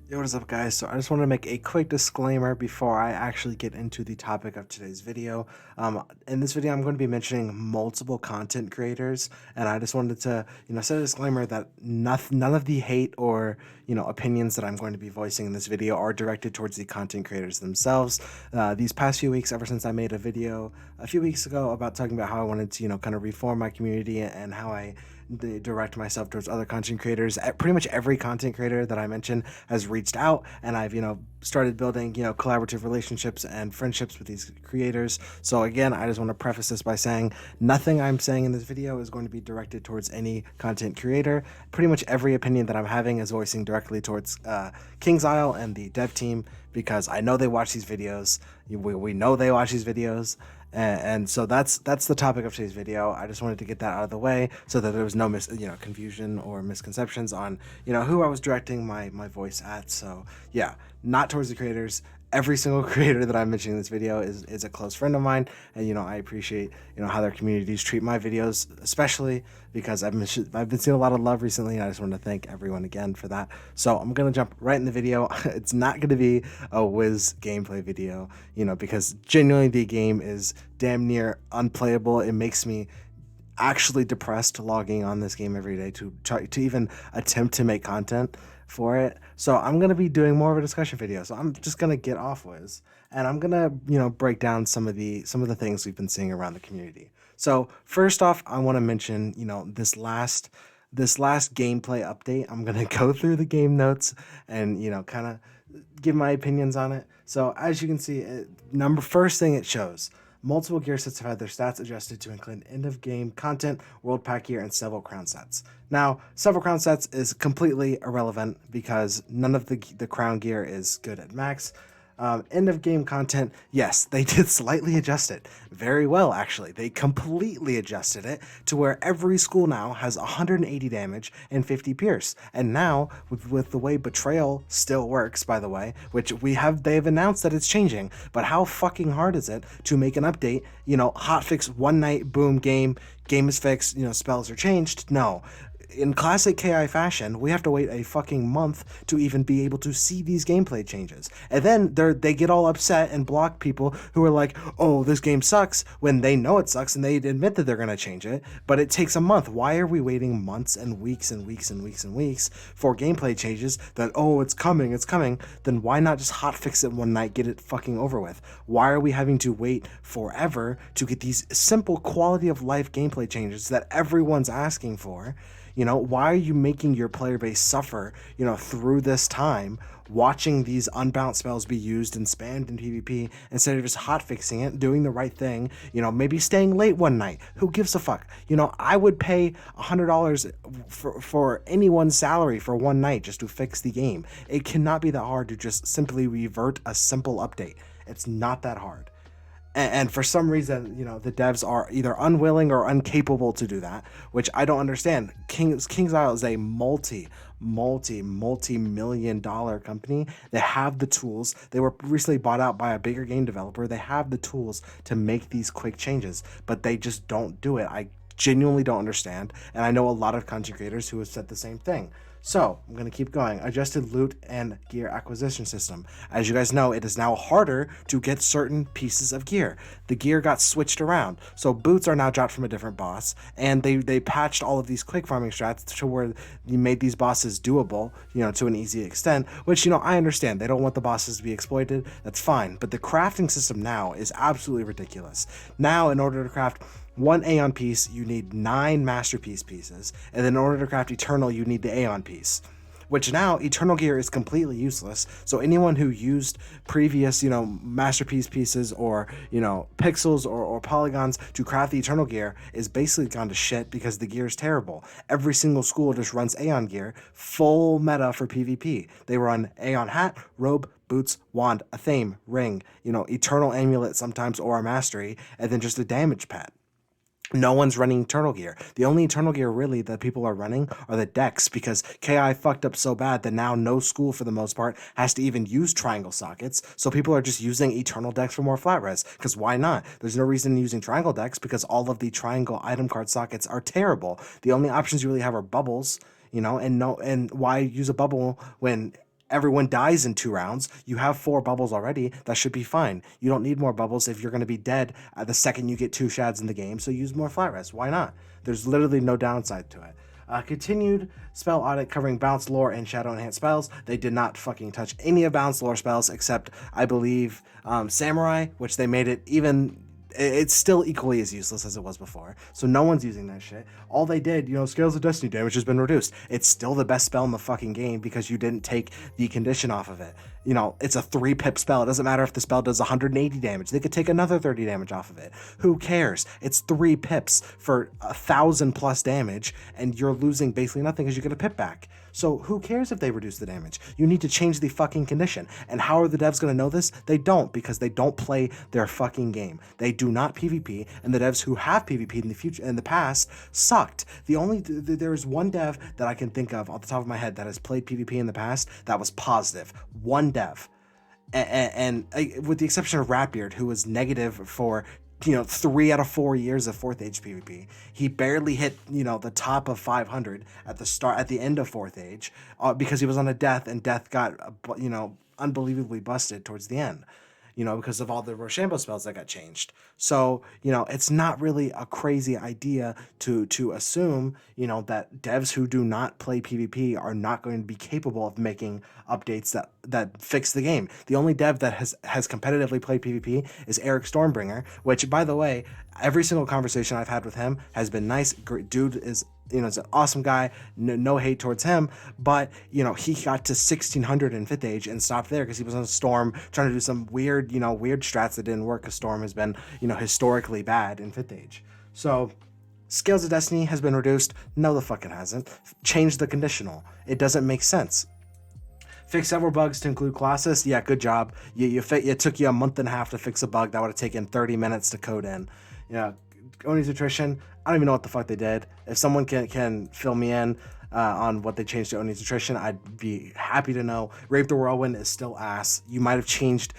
Yo, what is up, guys? So I just want to make a quick disclaimer before I actually get into the topic of today's video. In this video, I'm going to be mentioning multiple content creators, and I just wanted to, set a disclaimer that none of the hate or opinions that I'm going to be voicing in this video are directed towards the content creators themselves. These past few weeks, ever since I made a video a few weeks ago about talking about how I wanted to, kind of reform my community and how I direct myself towards other content creators. Pretty much every content creator that I mentioned has reached out, and I've started building collaborative relationships and friendships with these creators. So again, I just want to preface this by saying nothing I'm saying in this video is going to be directed towards any content creator. Pretty much every opinion that I'm having is voicing directly towards King's Isle and the dev team, because I know they watch these videos. We know they watch these videos, and so that's the topic of today's video. I just wanted to get that out of the way so that there was no confusion or misconceptions on who I was directing my voice at. So yeah, not towards the creators. Every single creator that I'm mentioning in this video is a close friend of mine, and I appreciate how their communities treat my videos, especially because I've been seeing a lot of love recently, and I just want to thank everyone again for that. So I'm gonna jump right in the video. It's not gonna be a Wiz gameplay video, because genuinely the game is damn near unplayable. It makes me actually depressed logging on this game every day to try to even attempt to make content for it. So I'm gonna be doing more of a discussion video. So I'm just gonna get off Wiz, and I'm gonna break down some of the things we've been seeing around the community. So first off, I want to mention this last gameplay update. I'm gonna go through the game notes and kind of give my opinions on it. So as you can see, first thing it shows, multiple gear sets have had their stats adjusted to include end of game content, world pack gear, and several crown sets. Now, several crown sets is completely irrelevant because none of the crown gear is good at max. End of game content, yes, they did slightly adjust it. Very well, actually. They completely adjusted it to where every school now has 180 damage and 50 pierce. And now, with the way Betrayal still works, by the way, which they've announced that it's changing, but how fucking hard is it to make an update? Hotfix one night, boom, game is fixed, spells are changed? No. In classic KI fashion, we have to wait a fucking month to even be able to see these gameplay changes. And then they get all upset and block people who are like, oh, this game sucks, when they know it sucks and they admit that they're going to change it, but it takes a month. Why are we waiting months and weeks and weeks and weeks and weeks for gameplay changes that, oh, it's coming, it's coming? Then why not just hotfix it one night, get it fucking over with? Why are we having to wait forever to get these simple quality of life gameplay changes that everyone's asking for? Why are you making your player base suffer, through this time, watching these unbalanced spells be used and spammed in PvP instead of just hotfixing it, doing the right thing, maybe staying late one night? Who gives a fuck? I would pay $100 for anyone's salary for one night just to fix the game. It cannot be that hard to just simply revert a simple update. It's not that hard. And for some reason, the devs are either unwilling or incapable to do that, which I don't understand. King's Isle is a multi-million dollar company. They have the tools. They were recently bought out by a bigger game developer. They have the tools to make these quick changes, but they just don't do it. I genuinely don't understand, and I know a lot of content creators who have said the same thing. So I'm going to keep going. Adjusted loot and gear acquisition system. As you guys know, it is now harder to get certain pieces of gear. The gear got switched around. So boots are now dropped from a different boss, and they patched all of these quick farming strats to where you made these bosses doable, to an easy extent, which, I understand. They don't want the bosses to be exploited. That's fine. But the crafting system now is absolutely ridiculous. Now, in order to craft one Aeon piece, you need 9 Masterpiece pieces, and then in order to craft Eternal, you need the Aeon piece. Which now, Eternal gear is completely useless, so anyone who used previous, Masterpiece pieces or, pixels or polygons to craft the Eternal gear is basically gone to shit because the gear is terrible. Every single school just runs Aeon gear, full meta for PvP. They run Aeon hat, robe, boots, wand, a theme, ring, Eternal amulet sometimes or a mastery, and then just a damage pad. No one's running Eternal gear. The only Eternal gear really that people are running are the decks, because KI fucked up so bad that now no school for the most part has to even use triangle sockets. So people are just using Eternal decks for more flat res, because why not? There's no reason in using triangle decks because all of the triangle item card sockets are terrible. The only options you really have are bubbles, and why use a bubble when everyone dies in 2 rounds. You have 4 bubbles already. That should be fine. You don't need more bubbles if you're going to be dead the second you get 2 shads in the game. So use more flat rest. Why not? There's literally no downside to it. Continued spell audit covering bounce lore and shadow enhanced spells. They did not fucking touch any of bounce lore spells except, I believe, samurai, which they made it even. It's still equally as useless as it was before. So no one's using that shit. All they did, scales of destiny damage has been reduced. It's still the best spell in the fucking game because you didn't take the condition off of it. It's a 3-pip spell. It doesn't matter if the spell does 180 damage. They could take another 30 damage off of it. Who cares? It's 3 pips for 1,000+ damage, and you're losing basically nothing because you get a pip back. So who cares if they reduce the damage? You need to change the fucking condition. And how are the devs going to know this? They don't, because they don't play their fucking game. They do not PvP, and the devs who have PvP'd in the past sucked. There is one dev that I can think of off the top of my head that has played PvP in the past that was positive. One dev. And with the exception of Ratbeard, who was negative for 3 out of 4 years of 4th Age PvP. He barely hit, the top of 500 at the end of 4th Age, because he was on a death, and death got, unbelievably busted towards the end, because of all the Rochambeau spells that got changed. So, it's not really a crazy idea to assume, that devs who do not play PvP are not going to be capable of making updates that fix the game. The only dev that has competitively played PvP is Eric Stormbringer, which, by the way, every single conversation I've had with him has been nice. Dude is is an awesome guy, no hate towards him, but he got to 1600 in 5th Age and stopped there because he was on Storm trying to do some weird strats that didn't work, because Storm has been historically bad in 5th Age. So Scales of Destiny has been reduced. No, the fuck it hasn't. Change the conditional. It doesn't make sense. Fix several bugs to include Colossus. Yeah, good job. It took you a month and a half to fix a bug that would have taken 30 minutes to code in. Oni's Attrition, I don't even know what the fuck they did. If someone can fill me in on what they changed to Oni's Attrition, I'd be happy to know. Rape the Whirlwind is still ass. You might have changed,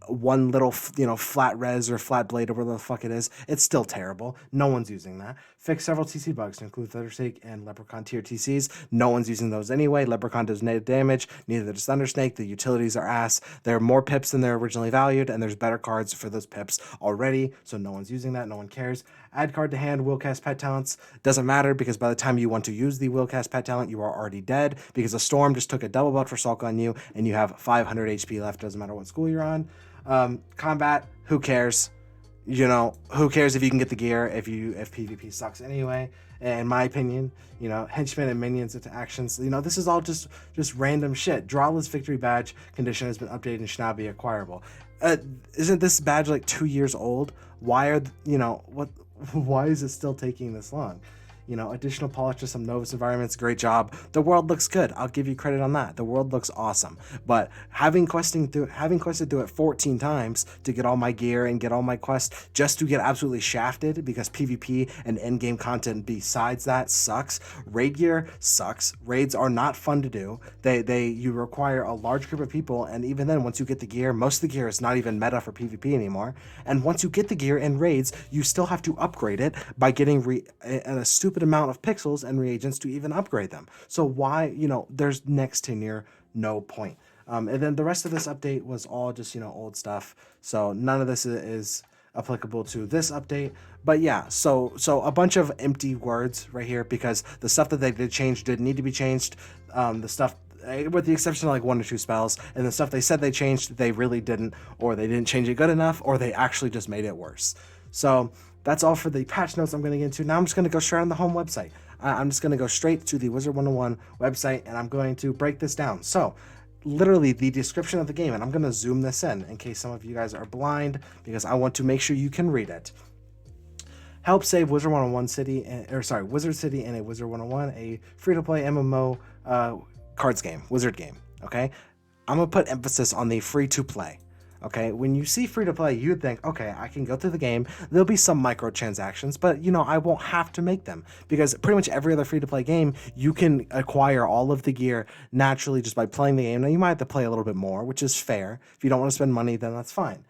one little, flat res or flat blade or whatever the fuck it is. It's still terrible. No one's using that. Fix several TC bugs to include Thundersnake and Leprechaun tier TCs. No one's using those anyway. Leprechaun does native damage. Neither does Thundersnake. The utilities are ass. There are more pips than they're originally valued, and there's better cards for those pips already, so no one's using that. No one cares. Add card to hand, will cast pet talents. Doesn't matter, because by the time you want to use the will cast pet talent, you are already dead, because a Storm just took a double buff for Sulk on you, and you have 500 HP left. Doesn't matter what school you're on. Combat, who cares? Who cares if you can get the gear if PvP sucks anyway? In my opinion, henchmen and minions into actions. This is all just random shit. Drawless victory badge condition has been updated and should now be acquirable. Isn't this badge like 2 years old? Why why is it still taking this long? Additional polish to some Novus environments, great job. The world looks good. I'll give you credit on that. The world looks awesome. But having quested through it 14 times to get all my gear and get all my quests just to get absolutely shafted, because PvP and endgame content besides that sucks. Raid gear sucks. Raids are not fun to do. You require a large group of people, and even then, once you get the gear, most of the gear is not even meta for PvP anymore. And once you get the gear in raids, you still have to upgrade it by getting a stupid amount of pixels and reagents to even upgrade them. So why, there's next to near no point. And then the rest of this update was all just, old stuff. So none of this is applicable to this update. But yeah, so a bunch of empty words right here, because the stuff that they did change didn't need to be changed. The stuff, with the exception of like 1 or 2 spells, and the stuff they said they changed, they really didn't, or they didn't change it good enough, or they actually just made it worse. So that's all for the patch notes I'm going to get into. Now I'm just going to go straight on the home website. I'm just going to go straight to the Wizard101 website, and I'm going to break this down. So literally the description of the game, and I'm going to zoom this in case some of you guys are blind, because I want to make sure you can read it. Help save Wizard City in a Wizard101, a free-to-play MMO cards game, wizard game, okay? I'm going to put emphasis on the free-to-play. Okay, when you see free-to-play, you'd think, okay, I can go through the game, there'll be some microtransactions, but, I won't have to make them, because pretty much every other free-to-play game, you can acquire all of the gear naturally just by playing the game. Now, you might have to play a little bit more, which is fair. If you don't want to spend money, then that's fine.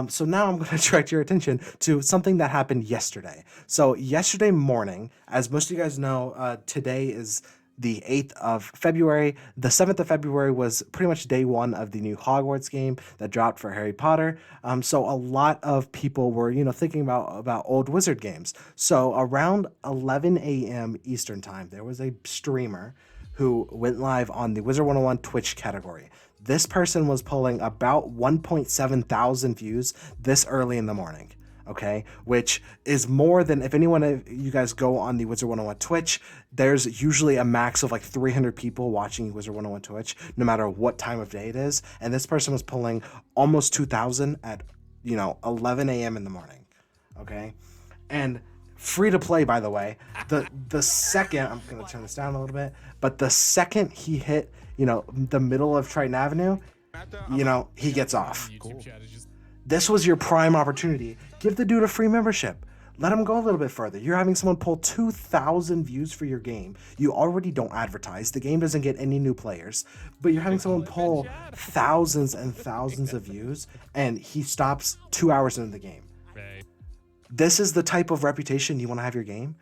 So now I'm going to direct your attention to something that happened yesterday. So yesterday morning, as most of you guys know, today is the 8th of February. The 7th of February was pretty much day one of the new Hogwarts game that dropped for Harry Potter. So a lot of people were, thinking about old Wizard games. So around 11 a.m. Eastern time, there was a streamer who went live on the Wizard101 Twitch category. This person was pulling about 1.7 thousand views this early in the morning. Okay, which is more than, if anyone, you guys go on the Wizard101 Twitch, there's usually a max of like 300 people watching Wizard101 Twitch, no matter what time of day it is. And this person was pulling almost 2,000 at 11 a.m. in the morning. Okay, and free to play, by the way. The second, I'm gonna turn this down a little bit, but the second he hit the middle of Triton Avenue, he gets off. Cool. This was your prime opportunity. Give the dude a free membership. Let him go a little bit further. You're having someone pull 2,000 views for your game. You already don't advertise. The game doesn't get any new players, but you're having someone pull thousands and thousands of views, and he stops 2 hours into the game. This is the type of reputation you want to have your game?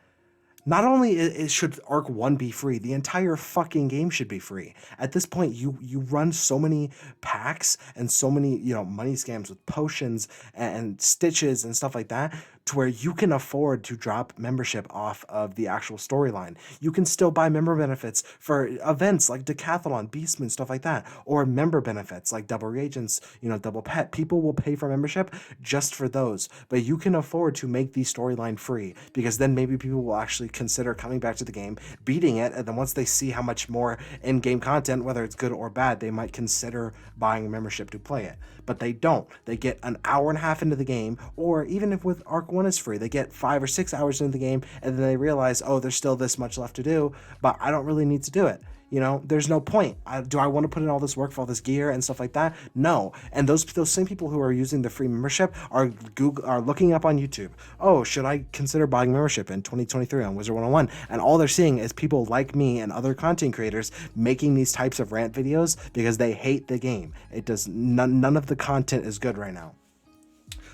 Not only should Arc 1 be free, the entire fucking game should be free. At this point, you run so many packs and so many, money scams with potions and stitches and stuff like that, to where you can afford to drop membership off of the actual storyline. You can still buy member benefits for events like Decathlon, Beastman, stuff like that, or member benefits like double reagents, double pet. People will pay for membership just for those, but you can afford to make the storyline free, because then maybe people will actually consider coming back to the game, beating it, and then once they see how much more in-game content, whether it's good or bad, they might consider buying a membership to play it. But they don't. They get an hour and a half into the game, or even if with Arc 1 is free, they get 5 or 6 hours into the game, and then they realize, oh, there's still this much left to do, but I don't really need to do it. There's no point. Do I want to put in all this work for all this gear and stuff like that? No. And those same people who are using the free membership are looking up on YouTube. Oh, should I consider buying membership in 2023 on Wizard101? And all they're seeing is people like me and other content creators making these types of rant videos because they hate the game. None of the content is good right now.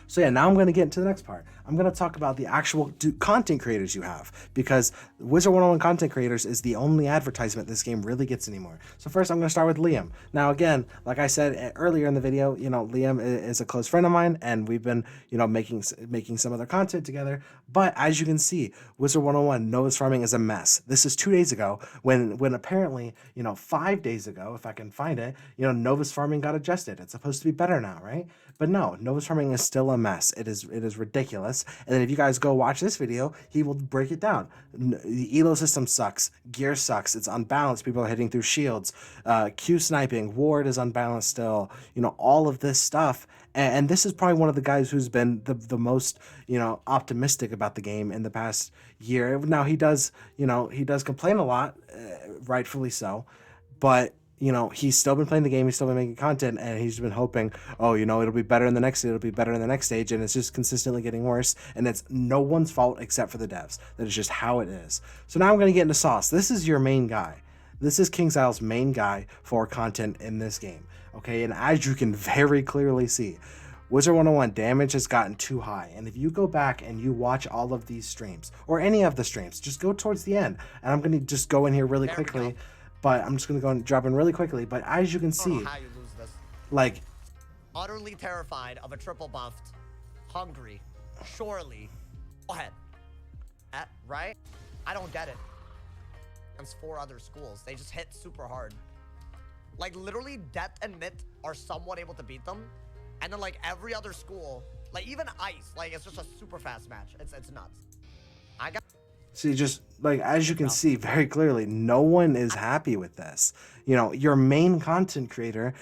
So yeah, now I'm going to get into the next part. I'm going to talk about the actual content creators you have, because Wizard101 content creators is the only advertisement this game really gets anymore. So first, I'm going to start with Liam. Now again, like I said earlier in the video, Liam is a close friend of mine, and we've been, making some other content together. But as you can see, Wizard101 Nova's farming is a mess. This is 2 days ago, when apparently, 5 days ago, if I can find it, Nova's farming got adjusted. It's supposed to be better now, right? But no, Nova's farming is still a mess. It is ridiculous. And then if you guys go watch this video, he will break it down. The elo system sucks. Gear sucks. It's unbalanced. People are hitting through shields. Q sniping. Ward is unbalanced still. All of this stuff. And this is probably one of the guys who's been the most, optimistic about the game in the past year. Now he does complain a lot, rightfully so. But he's still been playing the game, he's still been making content, and he's been hoping, it'll be better in the next stage, and it's just consistently getting worse, and it's no one's fault except for the devs. That is just how it is. So now I'm going to get into Sauce. This is your main guy. This is KingsIsle's main guy for content in this game. Okay, and as you can very clearly see, Wizard101 damage has gotten too high, and if you go back and you watch all of these streams, or any of the streams, just go towards the end, and I'm going to just go in here really quickly. But I'm just going to go and drop in really quickly. But as you can see, how you lose this. Like, utterly terrified of a triple buffed, hungry, surely. Go ahead. Right? I don't get it. Against 4 other schools. They just hit super hard. Like, literally, Depth and Myth are somewhat able to beat them. And then, like, every other school, like, even Ice, like, it's just a super fast match. It's nuts. I got... See, just like, as you can see very clearly, no one is happy with this. Your main content creator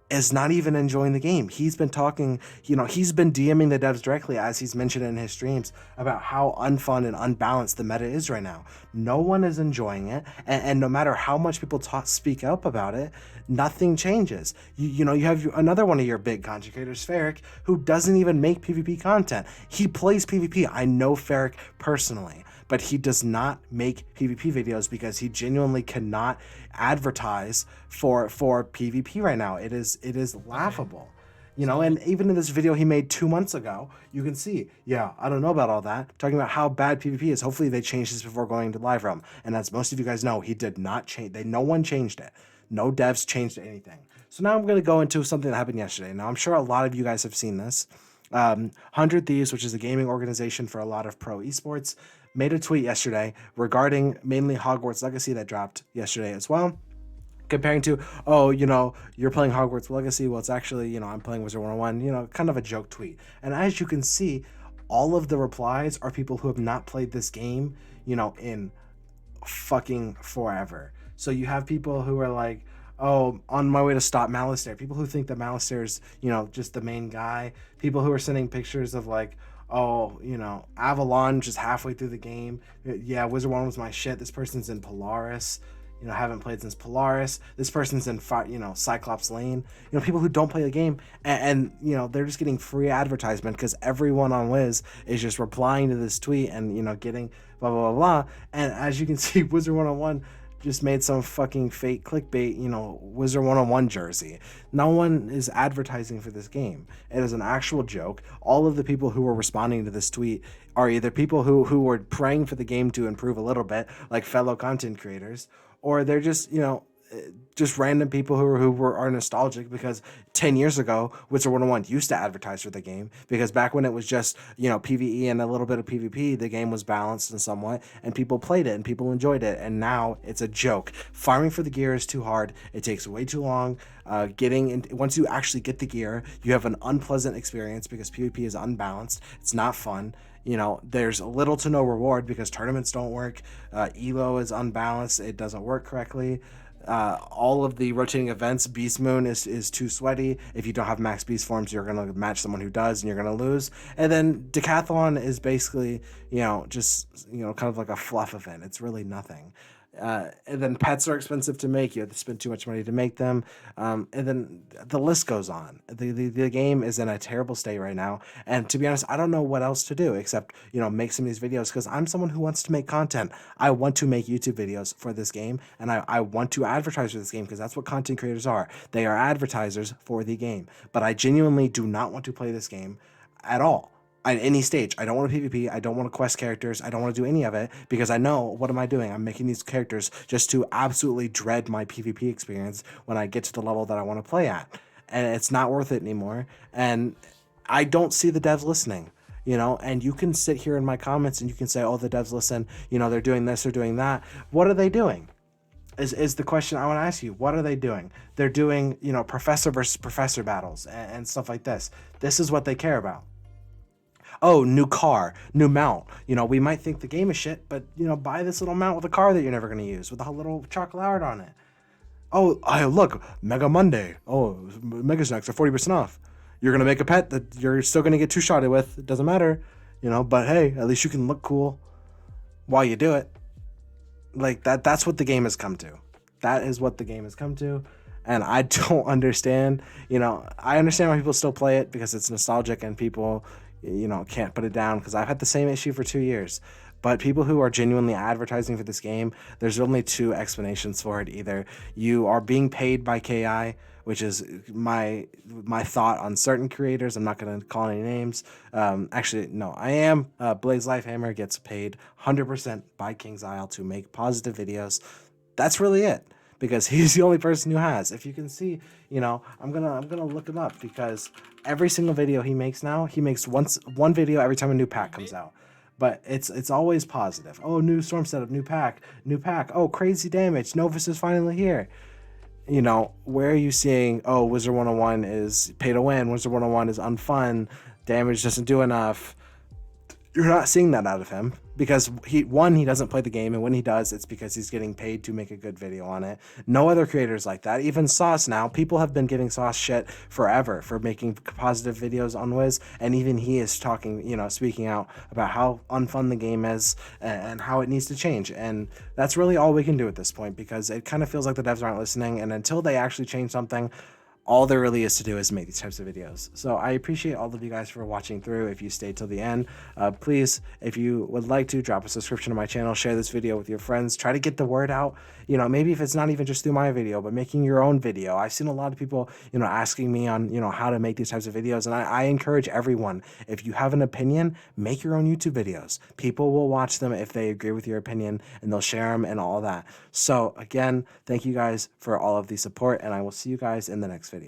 is not even enjoying the game. He's been talking, he's been DMing the devs directly, as he's mentioned in his streams, about how unfun and unbalanced the meta is right now. No one is enjoying it, and no matter how much people speak up about it, nothing changes. You have another one of your big content creators, Ferric, who doesn't even make PvP content. He plays PvP. I know Ferric personally, but he does not make PvP videos because he genuinely cannot advertise for PvP right now. It is laughable. You know, and even in this video he made 2 months ago, you can see, yeah, I don't know about all that, talking about how bad PvP is. Hopefully they changed this before going to live realm. And as most of you guys know, he did not change. No one changed it. No devs changed anything. So now I'm going to go into something that happened yesterday. Now I'm sure a lot of you guys have seen this. 100 Thieves, which is a gaming organization for a lot of pro esports, made a tweet yesterday regarding mainly Hogwarts Legacy that dropped yesterday as well, comparing to, oh, you know, you're playing Hogwarts Legacy. Well, it's actually, you know, I'm playing Wizard101, you know, kind of a joke tweet. And as you can see, all of the replies are people who have not played this game, you know, in fucking forever. So you have people who are like, oh, on my way to stop Malistair. People who think that Malistair's, you know, just the main guy. People who are sending pictures of like, oh, you know, Avalon just halfway through the game. Yeah, Wizard1 was my shit. This person's in Polaris. You know, haven't played since Polaris. This person's in, you know, Cyclops Lane. You know, people who don't play the game and you know, they're just getting free advertisement because everyone on Wiz is just replying to this tweet and, you know, getting blah, blah, blah, blah. And as you can see, Wizard101 just made some fucking fake clickbait, you know, Wizard101 jersey. No one is advertising for this game. It is an actual joke. All of the people who were responding to this tweet are either people who were praying for the game to improve a little bit, like fellow content creators, or they're just, you know, just random people who are nostalgic because 10 years ago, Wizard101 used to advertise for the game because back when it was just, you know, PvE and a little bit of PvP, the game was balanced and somewhat, and people played it and people enjoyed it. And now it's a joke. Farming for the gear is too hard. It takes way too long. Once you actually get the gear, you have an unpleasant experience because PvP is unbalanced. It's not fun. You know, there's little to no reward because tournaments don't work. Elo is unbalanced. It doesn't work correctly. All of the rotating events, Beast Moon is too sweaty. If you don't have max beast forms, you're going to match someone who does and you're going to lose. And then Decathlon is basically, you know, just, you know, kind of like a fluff event. It's really nothing. And then pets are expensive to make. You have to spend too much money to make them. And then the list goes on. The game is in a terrible state right now. And to be honest, I don't know what else to do except, you know, make some of these videos because I'm someone who wants to make content. I want to make YouTube videos for this game, and I want to advertise for this game because that's what content creators are. They are advertisers for the game. But I genuinely do not want to play this game at all. At any stage. I don't want to PvP. I don't want to quest characters. I don't want to do any of it because I know, what am I doing? I'm making these characters just to absolutely dread my PvP experience when I get to the level that I want to play at. And it's not worth it anymore. And I don't see the devs listening, you know, and you can sit here in my comments and you can say, oh, the devs listen, you know, they're doing this, they're doing that. What are they doing? Is the question I want to ask you. What are they doing? They're doing, you know, professor versus professor battles and stuff like this. This is what they care about. Oh, new car, new mount. You know, we might think the game is shit, but, you know, buy this little mount with a car that you're never going to use with a little chocolate heart on it. Oh, look, Mega Monday. Oh, Mega Snacks are 40% off. You're going to make a pet that you're still going to get two-shotted with. It doesn't matter, you know, but hey, at least you can look cool while you do it. Like, that's what the game has come to. That is what the game has come to. And I don't understand, you know, I understand why people still play it because it's nostalgic and people, you know, can't put it down because I've had the same issue for 2 years. But people who are genuinely advertising for this game, there's only two explanations for it. Either you are being paid by KI, which is my thought on certain creators. I'm not going to call any names. Actually, no, I am. Blaze Lifehammer gets paid 100% by King's Isle to make positive videos. That's really it. Because he's the only person who has. If you can see, you know, I'm gonna look him up because every single video he makes now, he makes one video every time a new pack comes out. But it's always positive. Oh, new storm setup, new pack. Oh, crazy damage. Novus is finally here. You know, where are you seeing, oh, Wizard101 is pay to win, Wizard101 is unfun, damage doesn't do enough. You're not seeing that out of him because he doesn't play the game, and when he does, it's because he's getting paid to make a good video on it. No other creators like that. Even Sauce now, people have been giving Sauce shit forever for making positive videos on Wiz, and even he is talking, you know, speaking out about how unfun the game is and how it needs to change. And that's really all we can do at this point because it kind of feels like the devs aren't listening, and until they actually change something, all there really is to do is make these types of videos. So I appreciate all of you guys for watching through. If you stayed till the end, please, if you would like to, drop a subscription to my channel, share this video with your friends, try to get the word out. You know, maybe if it's not even just through my video, but making your own video. I've seen a lot of people, you know, asking me on, you know, how to make these types of videos. And I encourage everyone, if you have an opinion, make your own YouTube videos. People will watch them if they agree with your opinion, and they'll share them and all that. So again, thank you guys for all of the support, and I will see you guys in the next video.